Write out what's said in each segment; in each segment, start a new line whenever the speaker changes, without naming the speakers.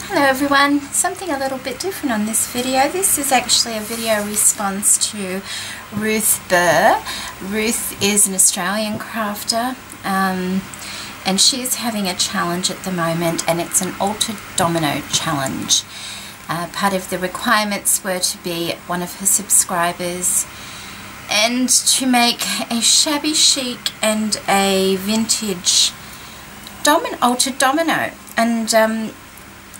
Hello everyone, something a little bit different on this video. This is actually a video response to Ruth Burr. Ruth is an Australian crafter and she's having a challenge at the moment, and it's an altered domino challenge. Part of the requirements were to be one of her subscribers and to make a shabby chic and a vintage altered domino. And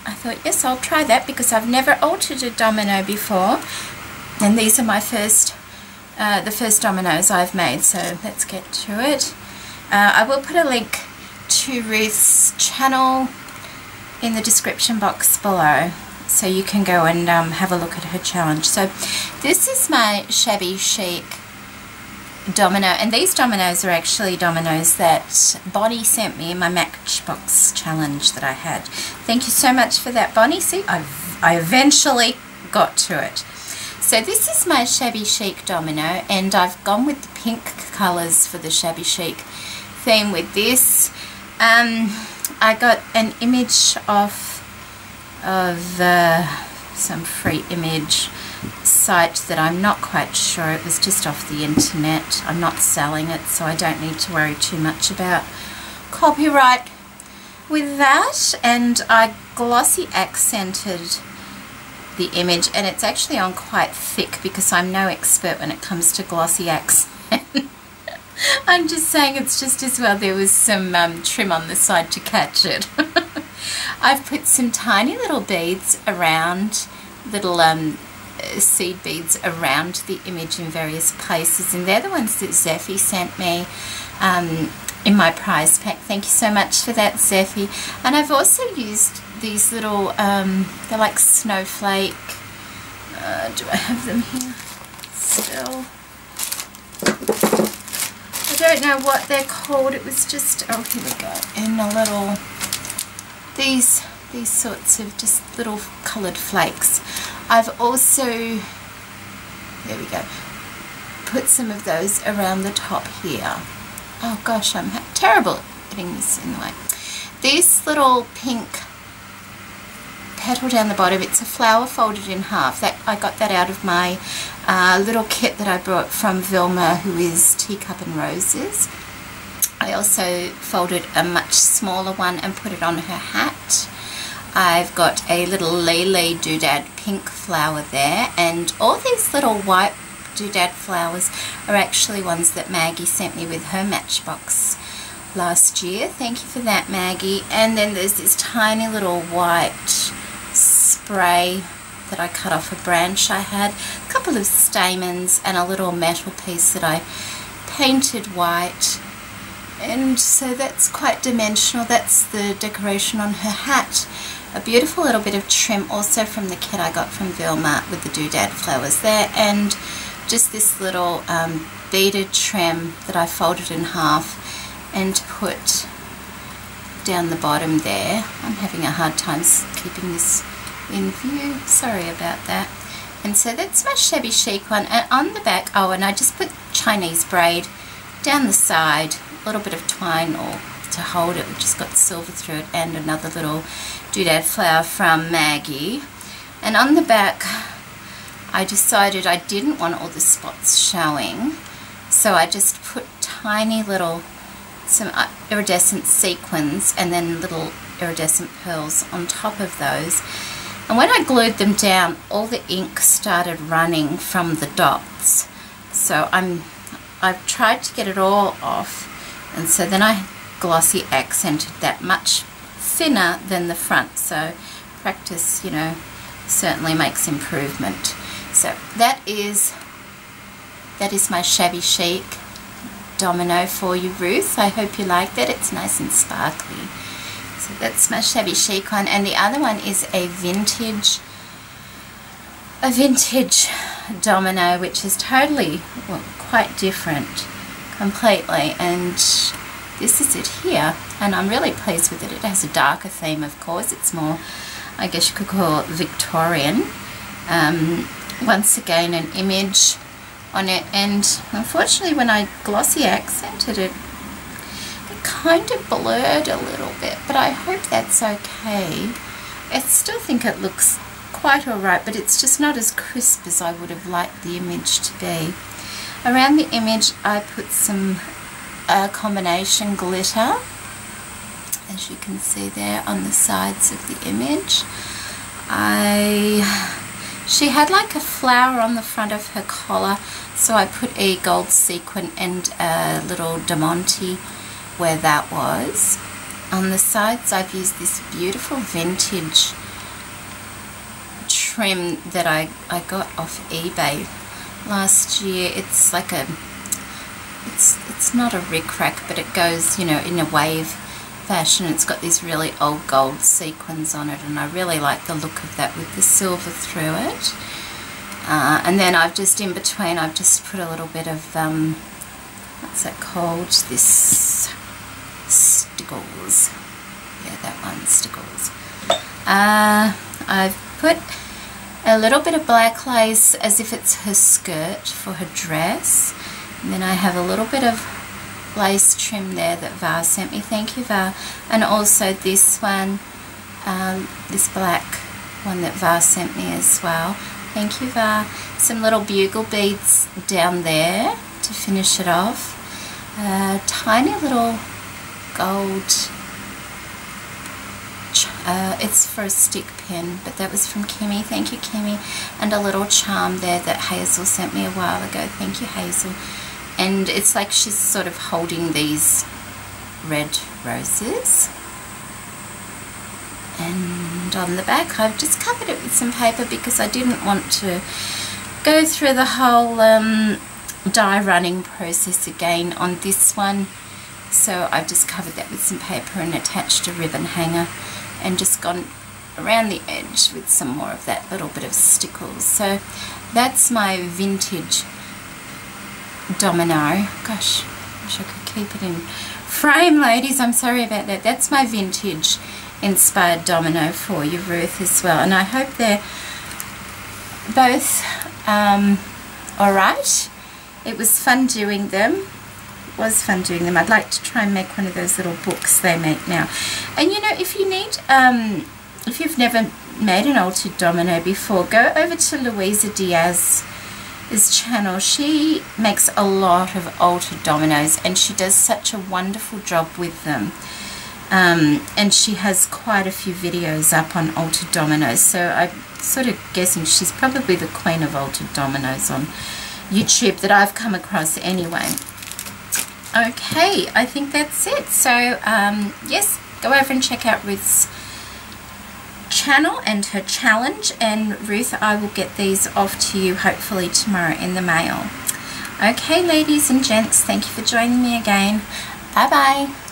I thought, yes, I'll try that because I've never altered a domino before, and these are my the first dominoes I've made, so let's get to it. I will put a link to Ruth's channel in the description box below, so you can go and have a look at her challenge. So this is my shabby chic domino, and these dominoes are actually dominoes that Bonnie sent me in my Matchbox challenge that I had. Thank you so much for that, Bonnie. See, I eventually got to it. So this is my shabby chic domino, and I've gone with the pink colours for the shabby chic theme with this. I got an image of some free image site that I'm not quite sure. It was just off the internet. I'm not selling it, so I don't need to worry too much about copyright with that. And I glossy accented the image, and it's actually on quite thick because I'm no expert when it comes to glossy accent. I'm just saying it's just as well there was some trim on the side to catch it. I've put some tiny little beads around, little seed beads around the image in various places, and they're the ones that Zeffie sent me in my prize pack. Thank you so much for that, Zeffie. And I've also used these little, they're like snowflake, do I have them here still? I don't know what they're called. It was just, oh, here we go, in a little, these sorts of just little coloured flakes. I've also, there we go, put some of those around the top here. Oh gosh, I'm terrible at getting this in the way. This little pink petal down the bottom, it's a flower folded in half. That I got that out of my little kit that I brought from Vilma, who is Teacup and Roses. I also folded a much smaller one and put it on her hat. I've got a little Lele doodad pink flower there, and all these little white doodad flowers are actually ones that Maggie sent me with her Matchbox last year. Thank you for that, Maggie. And then there's this tiny little white spray that I cut off a branch I had, a couple of stamens, and a little metal piece that I painted white. And so that's quite dimensional. That's the decoration on her hat. A beautiful little bit of trim also from the kit I got from Vilma with the doodad flowers there, and just this little beaded trim that I folded in half and put down the bottom there. I'm having a hard time keeping this in view, sorry about that. And so that's my shabby chic one, and on the back, oh, and I just put Chinese braid down the side, a little bit of twine or to hold it, we just got silver through it, and another little doodad flower from Maggie. And on the back I decided I didn't want all the spots showing, so I just put tiny little, some iridescent sequins and then little iridescent pearls on top of those. And when I glued them down, all the ink started running from the dots, so I've tried to get it all off, and so then I glossy accented that much thinner than the front. So practice, you know, certainly makes improvement. So that is my shabby chic domino for you, Ruth. I hope you liked it. It's nice and sparkly. So that's my shabby chic one, and the other one is a vintage domino, which is totally, well, quite different completely, and this is it here, and I'm really pleased with it. It has a darker theme, of course. It's more, I guess you could call it Victorian. Once again, an image on it, and unfortunately when I glossy accented it, it kind of blurred a little bit, but I hope that's okay. I still think it looks quite alright, but it's just not as crisp as I would have liked the image to be. Around the image I put some combination glitter, as you can see there on the sides of the image. She had like a flower on the front of her collar, so I put a gold sequin and a little diamante where that was. On the sides I've used this beautiful vintage trim that I got off eBay last year. It's like a, it's not a rickrack, but it goes, you know, in a wave fashion. It's got these really old gold sequins on it, and I really like the look of that with the silver through it. And then I've just, in between, I've just put a little bit of, what's that called? This stickles. Yeah, that one, stickles. I've put a little bit of black lace as if it's her skirt for her dress. And then I have a little bit of lace trim there that Var sent me. Thank you, Var. And also this one, this black one that Var sent me as well. Thank you, Var. Some little bugle beads down there to finish it off. Tiny little gold, it's for a stick pin, but that was from Kimmy. Thank you, Kimmy. And a little charm there that Hazel sent me a while ago. Thank you, Hazel. And it's like she's sort of holding these red roses. And on the back I've just covered it with some paper because I didn't want to go through the whole dye running process again on this one. So I've just covered that with some paper and attached a ribbon hanger and just gone around the edge with some more of that little bit of stickles. So that's my vintage domino. Gosh, I wish I could keep it in frame, ladies. I'm sorry about that. That's my vintage inspired domino for you, Ruth, as well. And I hope they're both alright. It was fun doing them. It was fun doing them. I'd like to try and make one of those little books they make now. And you know, if you need, if you've never made an altered domino before, go over to Louisa Diaz's channel. She makes a lot of altered dominoes and she does such a wonderful job with them. And she has quite a few videos up on altered dominoes, so I'm sort of guessing she's probably the queen of altered dominoes on YouTube that I've come across anyway. Okay, I think that's it. So yes, go over and check out Ruth's channel and her challenge, and Ruth, I will get these off to you hopefully tomorrow in the mail. Okay, ladies and gents, thank you for joining me again. Bye bye.